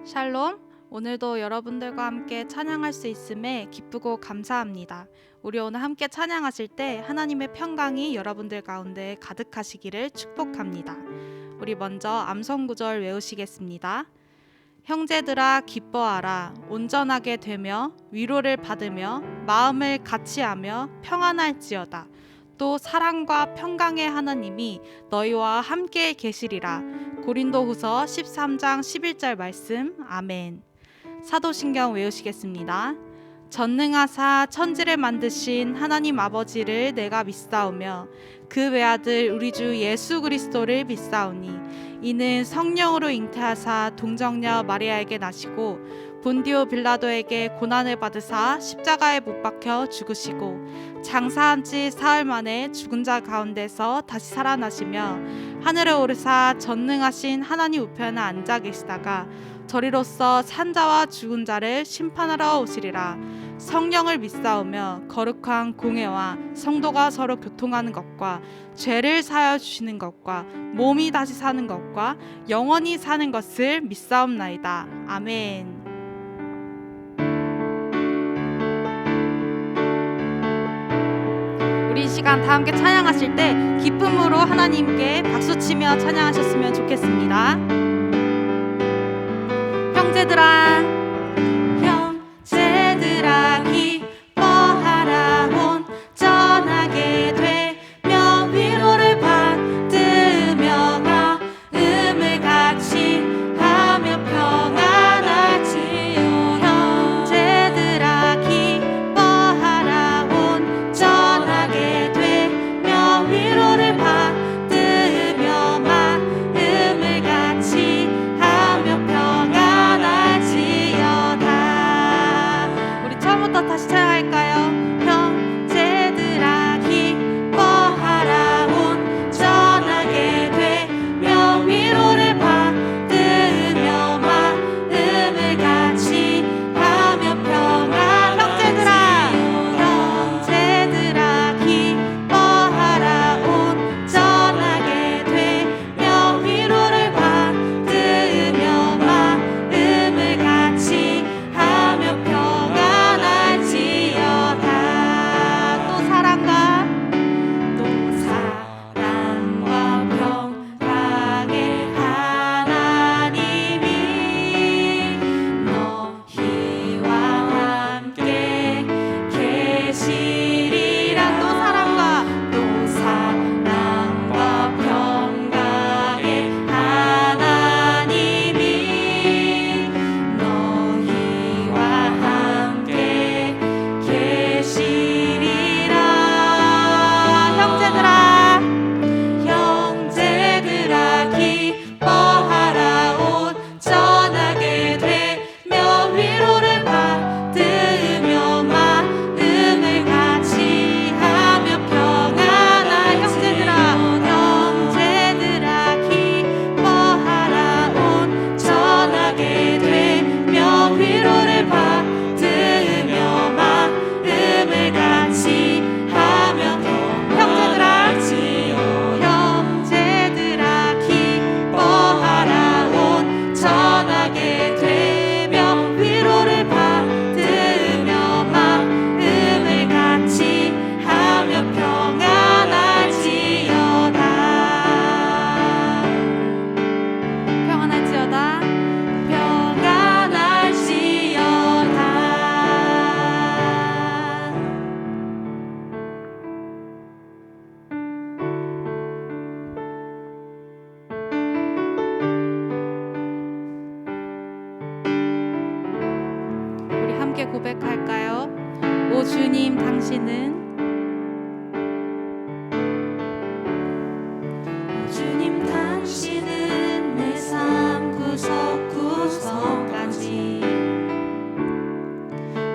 샬롬, 오늘도 여러분들과 함께 찬양할 수 있음에 기쁘고 감사합니다. 우리 오늘 함께 찬양하실 때 하나님의 평강이 여러분들 가운데 가득하시기를 축복합니다. 우리 먼저 암송 구절 외우시겠습니다. 형제들아 기뻐하라. 온전하게 되며 위로를 받으며 마음을 같이하며 평안할지어다. 또 사랑과 평강의 하나님이 너희와 함께 계시리라. 고린도후서 13장 11절 말씀. 아멘. 사도신경 외우시겠습니다. 전능하사 천지를 만드신 하나님 아버지를 내가 믿사오며 그 외아들 우리 주 예수 그리스도를 믿사오니 이는 성령으로 잉태하사 동정녀 마리아에게 나시고 본디오 빌라도에게 고난을 받으사 십자가에 못 박혀 죽으시고 장사한 지 사흘 만에 죽은 자 가운데서 다시 살아나시며 하늘에 오르사 전능하신 하나님 우편에 앉아 계시다가 저리로서 산자와 죽은 자를 심판하러 오시리라. 성령을 믿사오며 거룩한 공회와 성도가 서로 교통하는 것과 죄를 사하여 주시는 것과 몸이 다시 사는 것과 영원히 사는 것을 믿사옵나이다. 아멘. 우리 이 시간 다 함께 찬양하실 때 기쁨으로 하나님께 박수치며 찬양하셨으면 좋겠습니다. 형제들아 기뻐하라. 온전하게 되며 위로를 받으며 마음을 같이 하며 평안할지요. 형제들아 기뻐하라. 온전하게 되며 위로를 받으며 마음을 같이 하며 평안할지어다. 우리 처음부터 다시 찬양할까요? 형제들아 기뻐하라. 온전하게 되며 위로를 받으며 마음을 같이 하며 평안할지어다. 형제들아 기뻐하라. 온전하게 되며 위로를 받으며 마음을 같이 하며 평안할지어다. 또 사랑과 평강의 하나님이 너희와 함께 계시리라. 또 사랑과 평강의 하나님이 너희와 함께 계시리라. 형제들아 기뻐하라. 온전하게 되며 위로를 받으며 마음을 같이 하며 평안할지어다. 형제들아 기뻐하라. 온전하게 되며 위로를 받으며 마음을 같이 하며 형제들아 기뻐하라. 온전하게 되며 위로를 받으며 마음을 같이 하며 평안할지어다. 평안할지어다. 우리 함께 고백할까요? 오 주님 당신은 주님 당신은 내 삶 구석구석까지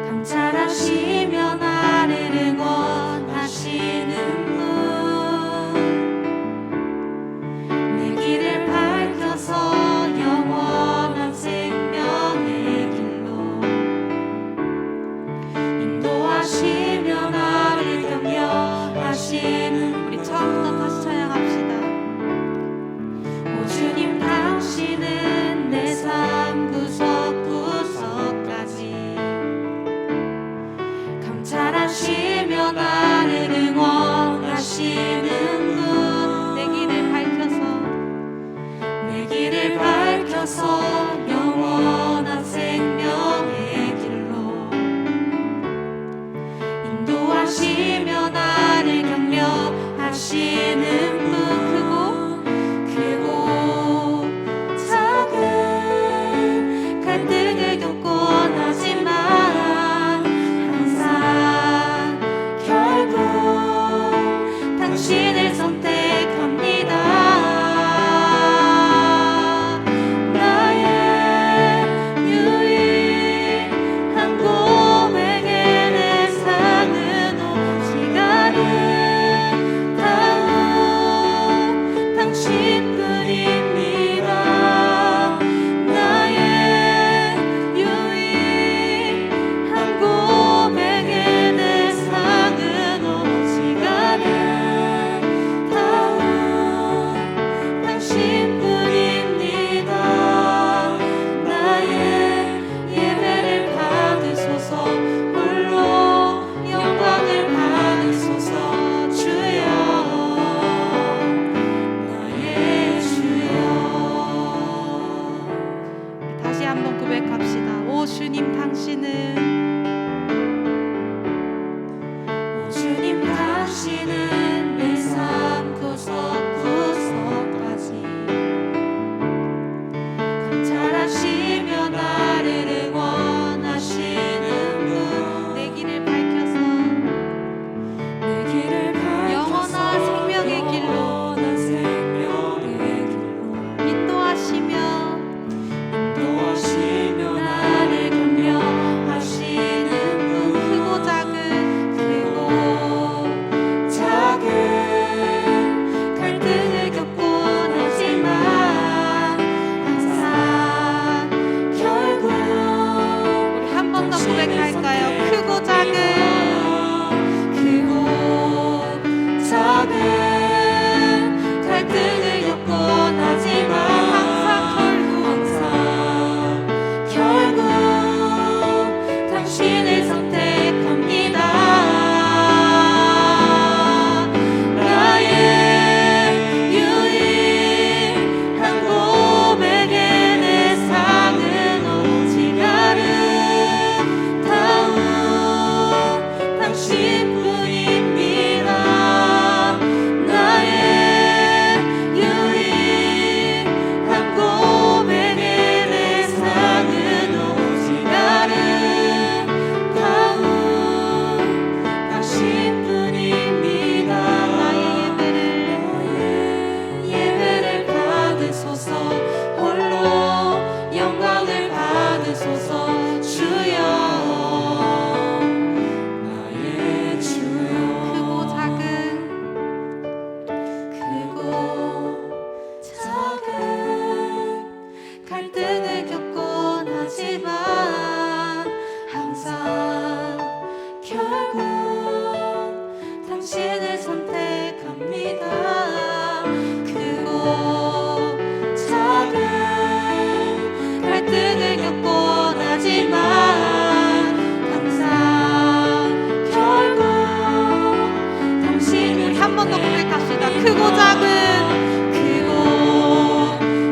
감찰하시며 나를 응원하시는 분, 내 길을 밝혀서 영원한 생명의 길로 인도하시며 나를 크고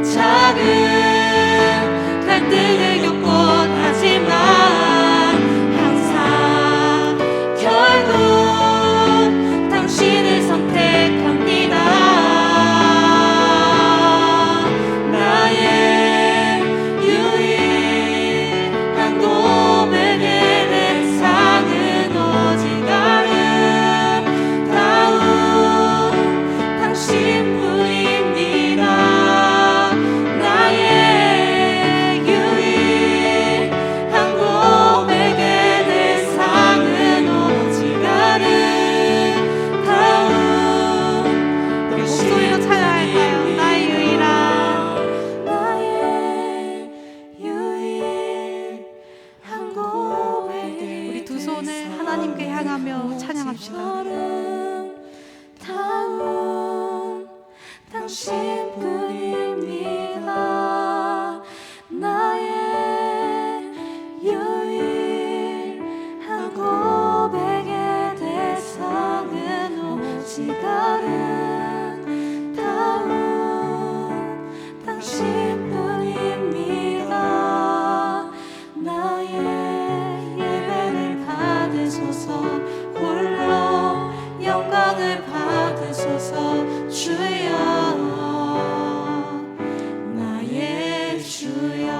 작은 갈등을 겪곤 하지만 항상 결국 당신을 선택합니다. 나의 유일한 고백의 대상은 오직 아름다운 당신뿐입니다. 나의 유일한 고백의 대상은 오직 아름다운 우리 목소리로 찬양할까요? 나의 유일한 고백. 우리 두 손을 하나님께 향하며 찬양합시다. 아름다운 당신뿐입니다. 나의 유일한 고백의 대상은 오직 아름다운 당신뿐입니다. 나의 예배를 받으소서, 홀로 영광을 받으소서. 주여, 나의 주여.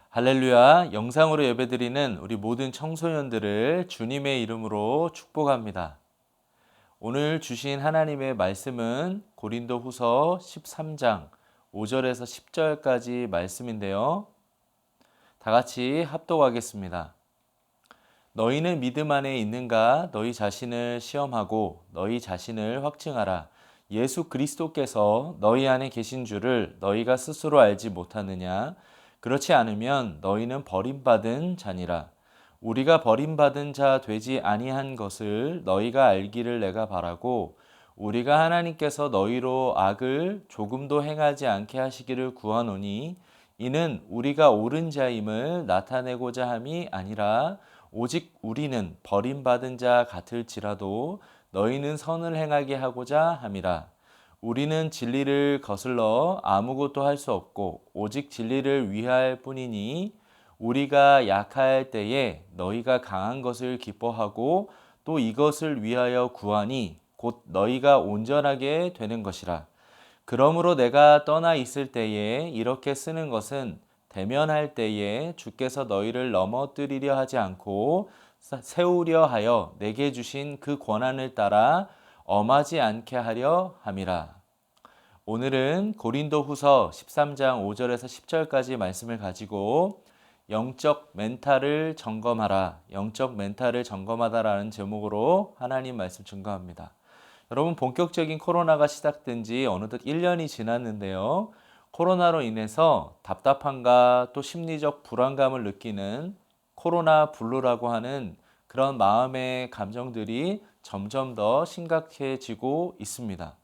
할렐루야. 영상으로 예배드리는 우리 모든 청소년들을 주님의 이름으로 축복합니다. 오늘 주신 하나님의 말씀은 고린도 후서 13장 5절에서 10절까지 말씀인데요. 다 같이 합독하겠습니다. 너희는 믿음 안에 있는가? 너희 자신을 시험하고 너희 자신을 확증하라. 예수 그리스도께서 너희 안에 계신 줄을 너희가 스스로 알지 못하느냐? 그렇지 않으면 너희는 버림받은 자니라. 우리가 버림받은 자 되지 아니한 것을 너희가 알기를 내가 바라고, 우리가 하나님께서 너희로 악을 조금도 행하지 않게 하시기를 구하노니, 이는 우리가 옳은 자임을 나타내고자 함이 아니라 오직 우리는 버림받은 자 같을지라도 너희는 선을 행하게 하고자 함이라. 우리는 진리를 거슬러 아무것도 할 수 없고 오직 진리를 위할 뿐이니, 우리가 약할 때에 너희가 강한 것을 기뻐하고 또 이것을 위하여 구하니 곧 너희가 온전하게 되는 것이라. 그러므로 내가 떠나 있을 때에 이렇게 쓰는 것은 대면할 때에 주께서 너희를 넘어뜨리려 하지 않고 세우려 하여 내게 주신 그 권한을 따라 엄하지 않게 하려 함이라. 오늘은 고린도 후서 13장 5절에서 10절까지 말씀을 가지고 영적 멘탈을 점검하라, 영적 멘탈을 점검하다라는 제목으로 하나님 말씀 증거합니다. 여러분, 본격적인 코로나가 시작된 지 어느덧 1년이 지났는데요. 코로나로 인해서 답답함과 또 심리적 불안감을 느끼는 코로나 블루라고 하는 그런 마음의 감정들이 점점 더 심각해지고 있습니다.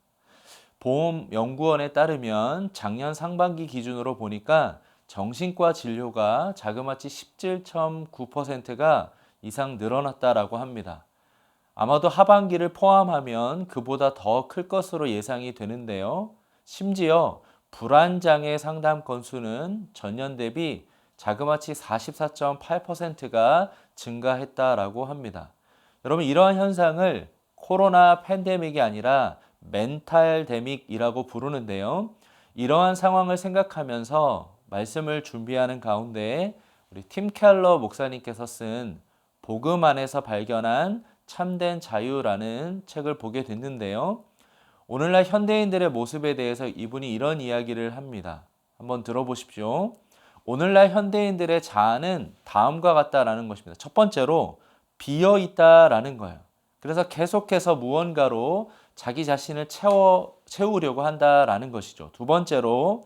보험연구원에 따르면 작년 상반기 기준으로 보니까 정신과 진료가 자그마치 17.9%가 이상 늘어났다라고 합니다. 아마도 하반기를 포함하면 그보다 더 클 것으로 예상이 되는데요. 심지어 불안장애 상담 건수는 전년 대비 자그마치 44.8%가 증가했다라고 합니다. 여러분, 이러한 현상을 코로나 팬데믹이 아니라 멘탈데믹이라고 부르는데요. 이러한 상황을 생각하면서 말씀을 준비하는 가운데 우리 팀 켈러 목사님께서 쓴 복음 안에서 발견한 참된 자유라는 책을 보게 됐는데요. 오늘날 현대인들의 모습에 대해서 이분이 이런 이야기를 합니다. 한번 들어보십시오. 오늘날 현대인들의 자아는 다음과 같다라는 것입니다. 첫 번째로 비어 있다라는 거예요. 그래서 계속해서 무언가로 자기 자신을 채우려고 한다라는 것이죠. 두 번째로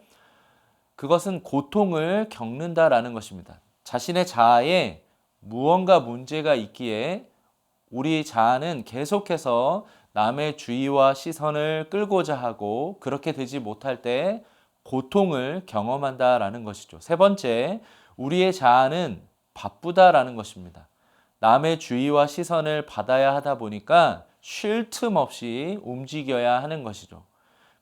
그것은 고통을 겪는다라는 것입니다. 자신의 자아에 무언가 문제가 있기에 우리 자아는 계속해서 남의 주의와 시선을 끌고자 하고 그렇게 되지 못할 때 고통을 경험한다라는 것이죠. 세 번째, 우리의 자아는 바쁘다라는 것입니다. 남의 주의와 시선을 받아야 하다 보니까 쉴 틈 없이 움직여야 하는 것이죠.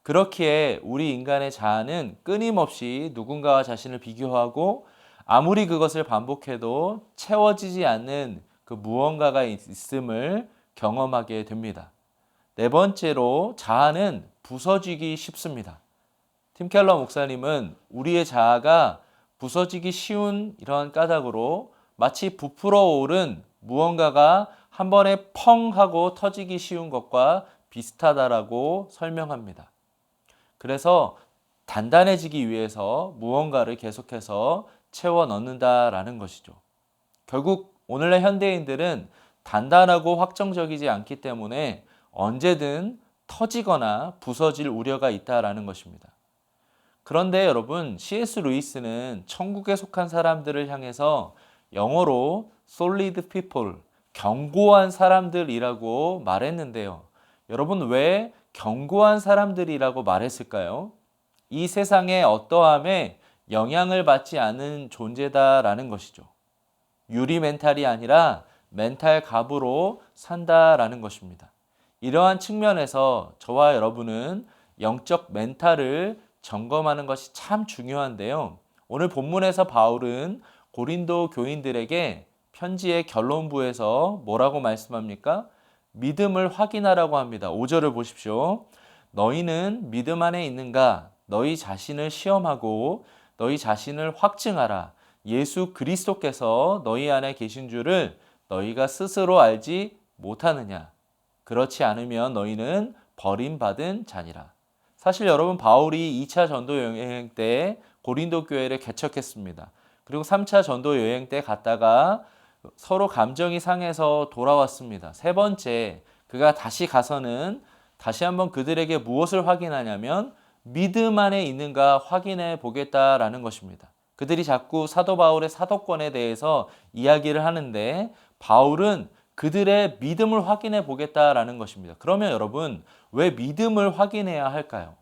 그렇기에 우리 인간의 자아는 끊임없이 누군가와 자신을 비교하고 아무리 그것을 반복해도 채워지지 않는 그 무언가가 있음을 경험하게 됩니다. 네 번째로 자아는 부서지기 쉽습니다. 팀 켈러 목사님은 우리의 자아가 부서지기 쉬운 이러한 까닭으로 마치 부풀어 오른 무언가가 한 번에 펑 하고 터지기 쉬운 것과 비슷하다라고 설명합니다. 그래서 단단해지기 위해서 무언가를 계속해서 채워 넣는다라는 것이죠. 결국 오늘날 현대인들은 단단하고 확정적이지 않기 때문에 언제든 터지거나 부서질 우려가 있다라는 것입니다. 그런데 여러분, C.S. 루이스는 천국에 속한 사람들을 향해서 영어로 solid people, 견고한 사람들이라고 말했는데요. 여러분, 왜 견고한 사람들이라고 말했을까요? 이 세상의 어떠함에 영향을 받지 않은 존재다라는 것이죠. 유리 멘탈이 아니라 멘탈 갑으로 산다라는 것입니다. 이러한 측면에서 저와 여러분은 영적 멘탈을 점검하는 것이 참 중요한데요. 오늘 본문에서 바울은 고린도 교인들에게 편지의 결론부에서 뭐라고 말씀합니까? 믿음을 확인하라고 합니다. 5절을 보십시오. 너희는 믿음 안에 있는가? 너희 자신을 시험하고 너희 자신을 확증하라. 예수 그리스도께서 너희 안에 계신 줄을 너희가 스스로 알지 못하느냐? 그렇지 않으면 너희는 버림받은 자니라. 사실 여러분, 바울이 2차 전도 여행 때 고린도 교회를 개척했습니다. 그리고 3차 전도 여행 때 갔다가 서로 감정이 상해서 돌아왔습니다. 세 번째, 그가 다시 가서는 다시 한번 그들에게 무엇을 확인하냐면 믿음 안에 있는가 확인해 보겠다라는 것입니다. 그들이 자꾸 사도 바울의 사도권에 대해서 이야기를 하는데 바울은 그들의 믿음을 확인해 보겠다라는 것입니다. 그러면 여러분, 왜 믿음을 확인해야 할까요?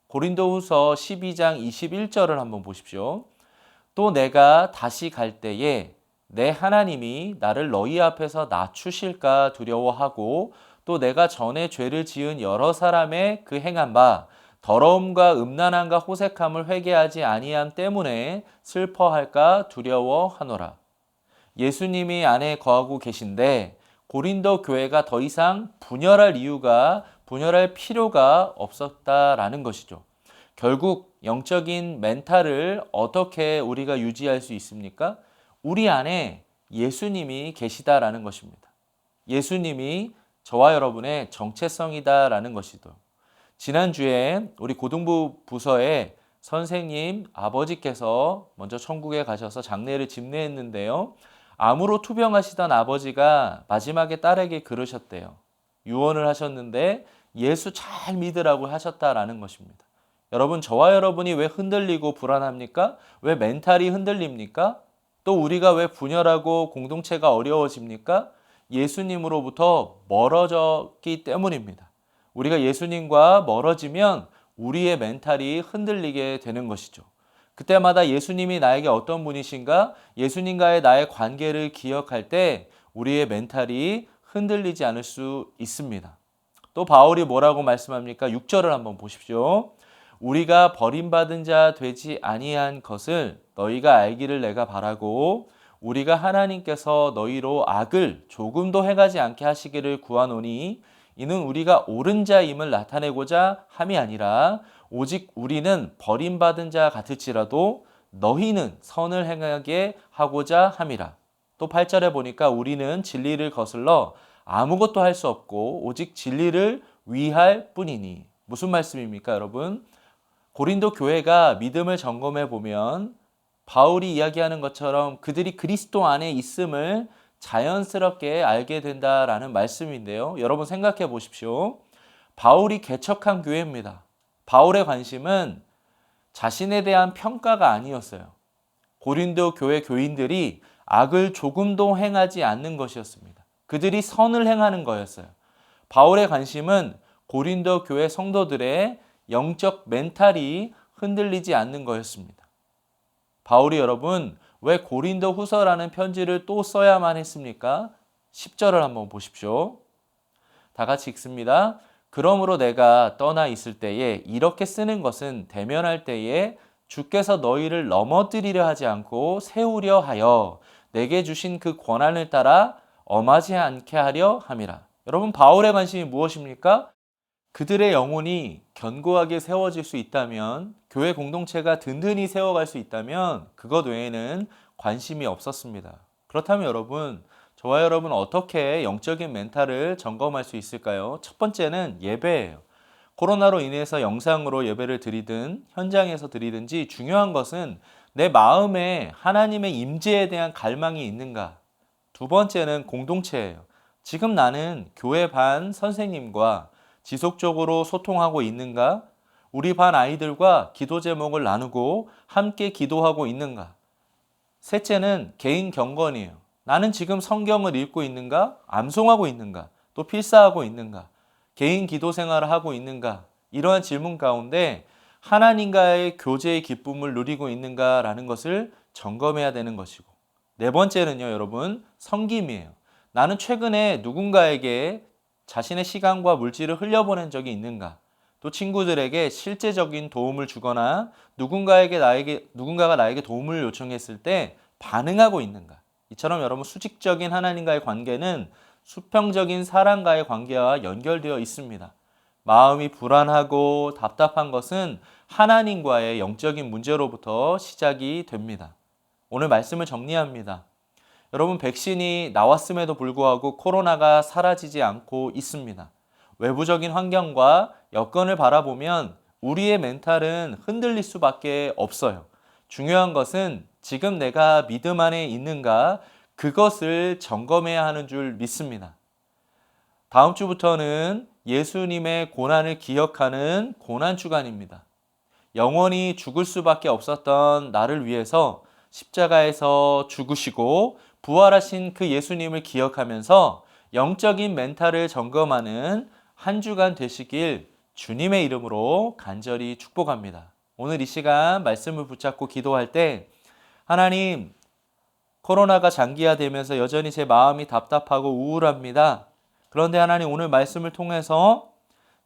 고린도후서 12장 21절을 한번 보십시오. 또 내가 다시 갈 때에 내 하나님이 나를 너희 앞에서 낮추실까 두려워하고 또 내가 전에 죄를 지은 여러 사람의 그 행한 바 더러움과 음란함과 호색함을 회개하지 아니함 때문에 슬퍼할까 두려워하노라. 예수님이 안에 거하고 계신데 고린도 교회가 더 이상 분열할 필요가 없었다라는 것이죠. 결국 영적인 멘탈을 어떻게 우리가 유지할 수 있습니까? 우리 안에 예수님이 계시다라는 것입니다. 예수님이 저와 여러분의 정체성이다라는 것이죠. 지난주에 우리 고등부 부서에 선생님 아버지께서 먼저 천국에 가셔서 장례를 집례했는데요. 암으로 투병하시던 아버지가 마지막에 딸에게 그러셨대요. 유언을 하셨는데 예수 잘 믿으라고 하셨다라는 것입니다. 여러분, 저와 여러분이 왜 흔들리고 불안합니까? 왜 멘탈이 흔들립니까? 또 우리가 왜 분열하고 공동체가 어려워집니까? 예수님으로부터 멀어졌기 때문입니다. 우리가 예수님과 멀어지면 우리의 멘탈이 흔들리게 되는 것이죠. 그때마다 예수님이 나에게 어떤 분이신가? 예수님과의 나의 관계를 기억할 때 우리의 멘탈이 흔들리지 않을 수 있습니다. 또 바울이 뭐라고 말씀합니까? 6절을 한번 보십시오. 우리가 버림받은 자 되지 아니한 것을 너희가 알기를 내가 바라고 우리가 하나님께서 너희로 악을 조금도 행하지 않게 하시기를 구하노니 이는 우리가 옳은 자임을 나타내고자 함이 아니라 오직 우리는 버림받은 자 같을지라도 너희는 선을 행하게 하고자 함이라. 또 8절에 보니까 우리는 진리를 거슬러 아무것도 할 수 없고 오직 진리를 위할 뿐이니. 무슨 말씀입니까, 여러분? 고린도 교회가 믿음을 점검해 보면 바울이 이야기하는 것처럼 그들이 그리스도 안에 있음을 자연스럽게 알게 된다라는 말씀인데요. 여러분 생각해 보십시오. 바울이 개척한 교회입니다. 바울의 관심은 자신에 대한 평가가 아니었어요. 고린도 교회 교인들이 악을 조금도 행하지 않는 것이었습니다. 그들이 선을 행하는 거였어요. 바울의 관심은 고린도 교회 성도들의 영적 멘탈이 흔들리지 않는 거였습니다. 바울이 여러분 왜 고린도 후서라는 편지를 또 써야만 했습니까? 10절을 한번 보십시오. 다 같이 읽습니다. 그러므로 내가 떠나 있을 때에 이렇게 쓰는 것은 대면할 때에 주께서 너희를 넘어뜨리려 하지 않고 세우려 하여 내게 주신 그 권한을 따라 엄하지 않게 하려 함이라. 여러분 바울의 관심이 무엇입니까? 그들의 영혼이 견고하게 세워질 수 있다면, 교회 공동체가 든든히 세워갈 수 있다면 그것 외에는 관심이 없었습니다. 그렇다면 여러분, 저와 여러분 어떻게 영적인 멘탈을 점검할 수 있을까요? 첫 번째는 예배예요. 코로나로 인해서 영상으로 예배를 드리든 현장에서 드리든지 중요한 것은 내 마음에 하나님의 임재에 대한 갈망이 있는가. 두 번째는 공동체예요. 지금 나는 교회 반 선생님과 지속적으로 소통하고 있는가? 우리 반 아이들과 기도 제목을 나누고 함께 기도하고 있는가? 셋째는 개인 경건이에요. 나는 지금 성경을 읽고 있는가? 암송하고 있는가? 또 필사하고 있는가? 개인 기도 생활을 하고 있는가? 이러한 질문 가운데 하나님과의 교제의 기쁨을 누리고 있는가라는 것을 점검해야 되는 것이고, 네 번째는요, 여러분, 섬김이에요. 나는 최근에 누군가에게 자신의 시간과 물질을 흘려보낸 적이 있는가? 또 친구들에게 실제적인 도움을 주거나 누군가가 나에게 도움을 요청했을 때 반응하고 있는가? 이처럼 여러분 수직적인 하나님과의 관계는 수평적인 사람과의 관계와 연결되어 있습니다. 마음이 불안하고 답답한 것은 하나님과의 영적인 문제로부터 시작이 됩니다. 오늘 말씀을 정리합니다. 여러분, 백신이 나왔음에도 불구하고 코로나가 사라지지 않고 있습니다. 외부적인 환경과 여건을 바라보면 우리의 멘탈은 흔들릴 수밖에 없어요. 중요한 것은 지금 내가 믿음 안에 있는가, 그것을 점검해야 하는 줄 믿습니다. 다음 주부터는 예수님의 고난을 기억하는 고난주간입니다. 영원히 죽을 수밖에 없었던 나를 위해서 십자가에서 죽으시고 부활하신 그 예수님을 기억하면서 영적인 멘탈을 점검하는 한 주간 되시길 주님의 이름으로 간절히 축복합니다. 오늘 이 시간 말씀을 붙잡고 기도할 때, 하나님, 코로나가 장기화되면서 여전히 제 마음이 답답하고 우울합니다. 그런데 하나님, 오늘 말씀을 통해서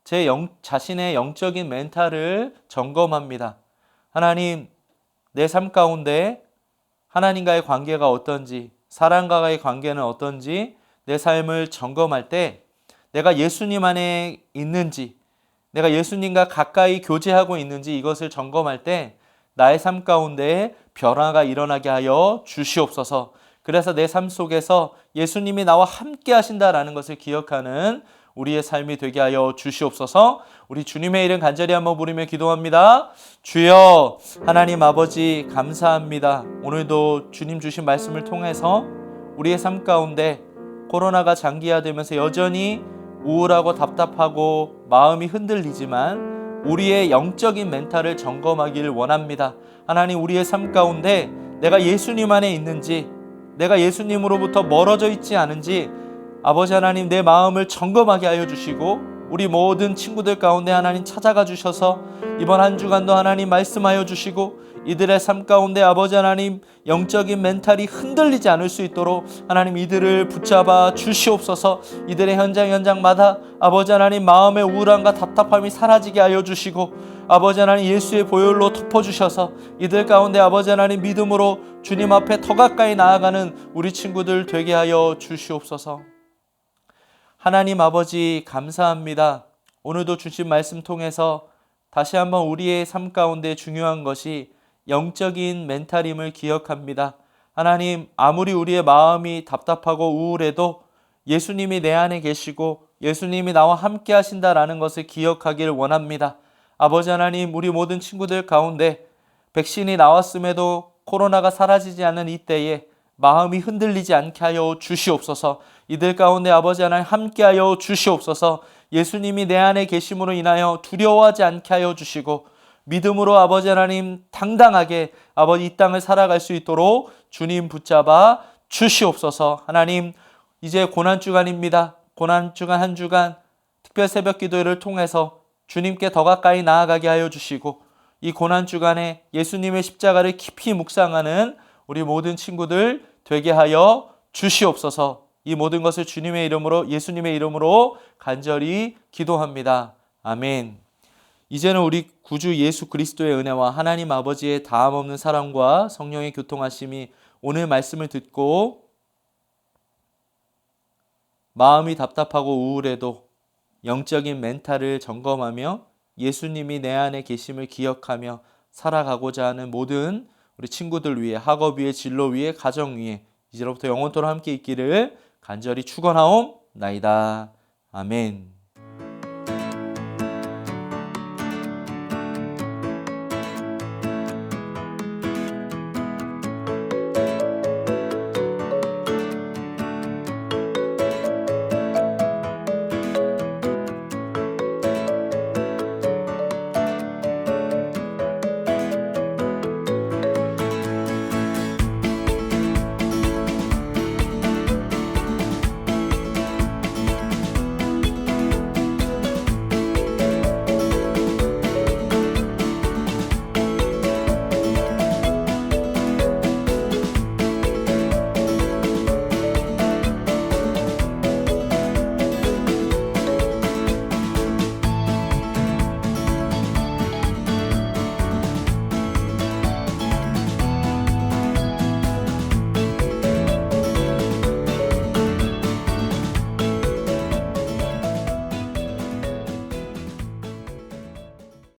제 자신의 영적인 멘탈을 점검합니다. 하나님, 내 삶 가운데 하나님과의 관계가 어떤지, 사람과의 관계는 어떤지 내 삶을 점검할 때 내가 예수님 안에 있는지, 내가 예수님과 가까이 교제하고 있는지 이것을 점검할 때 나의 삶 가운데 변화가 일어나게 하여 주시옵소서. 그래서 내 삶 속에서 예수님이 나와 함께 하신다라는 것을 기억하는 우리의 삶이 되게 하여 주시옵소서. 우리 주님의 이름 간절히 한번 부르며 기도합니다. 주여, 하나님 아버지 감사합니다. 오늘도 주님 주신 말씀을 통해서 우리의 삶 가운데 코로나가 장기화되면서 여전히 우울하고 답답하고 마음이 흔들리지만 우리의 영적인 멘탈을 점검하기를 원합니다. 하나님, 우리의 삶 가운데 내가 예수님 안에 있는지, 내가 예수님으로부터 멀어져 있지 않은지 아버지 하나님, 내 마음을 점검하게 하여 주시고 우리 모든 친구들 가운데 하나님 찾아가 주셔서 이번 한 주간도 하나님 말씀하여 주시고 이들의 삶 가운데 아버지 하나님 영적인 멘탈이 흔들리지 않을 수 있도록 하나님 이들을 붙잡아 주시옵소서. 이들의 현장마다 아버지 하나님 마음의 우울함과 답답함이 사라지게 하여 주시고 아버지 하나님 예수의 보혈로 덮어주셔서 이들 가운데 아버지 하나님 믿음으로 주님 앞에 더 가까이 나아가는 우리 친구들 되게 하여 주시옵소서. 하나님 아버지 감사합니다. 오늘도 주신 말씀 통해서 다시 한번 우리의 삶 가운데 중요한 것이 영적인 멘탈임을 기억합니다. 하나님, 아무리 우리의 마음이 답답하고 우울해도 예수님이 내 안에 계시고 예수님이 나와 함께 하신다라는 것을 기억하기를 원합니다. 아버지 하나님, 우리 모든 친구들 가운데 백신이 나왔음에도 코로나가 사라지지 않는 이때에 마음이 흔들리지 않게 하여 주시옵소서. 이들 가운데 아버지 하나님 함께하여 주시옵소서. 예수님이 내 안에 계심으로 인하여 두려워하지 않게 하여 주시고 믿음으로 아버지 하나님 당당하게 아버지 이 땅을 살아갈 수 있도록 주님 붙잡아 주시옵소서. 하나님, 이제 고난주간입니다. 고난주간 한 주간 특별 새벽 기도를 통해서 주님께 더 가까이 나아가게 하여 주시고 이 고난 주간에 예수님의 십자가를 깊이 묵상하는 우리 모든 친구들 되게 하여 주시옵소서. 이 모든 것을 주님의 이름으로 예수님의 이름으로 간절히 기도합니다. 아멘. 이제는 우리 구주 예수 그리스도의 은혜와 하나님 아버지의 다함없는 사랑과 성령의 교통하심이 오늘 말씀을 듣고 마음이 답답하고 우울해도 영적인 멘탈을 점검하며 예수님이 내 안에 계심을 기억하며 살아가고자 하는 모든 우리 친구들 위해, 학업 위에, 진로 위에, 가정 위에 이제로부터 영원토록 함께 있기를 간절히 축원하옵나이다. 아멘.